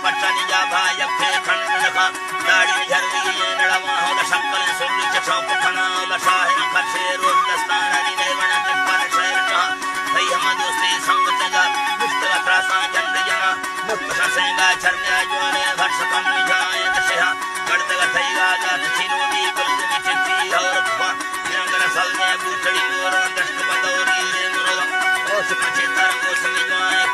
पट्टन जा भाई अफे खंड लखा दाढ़ी झरवी नड़वा हो लशक्कल सुन चछो पुखना लशाहे खसे रोज दस्तान हरि देवन के पर शहर का भई हम दोस्ती संग जगा मुस्तवा त्रासा जंद जना मुक्त ससेगा छरगा जोने भर्ष कम जाए दशहा गड़तग थईगा जात छिनो दी कुल में चित्ती और खवा जंगल सल ने बूचड़ी मोर दष्ट बदौरी रे मुरवा ओस पछे तरंगो समिजाए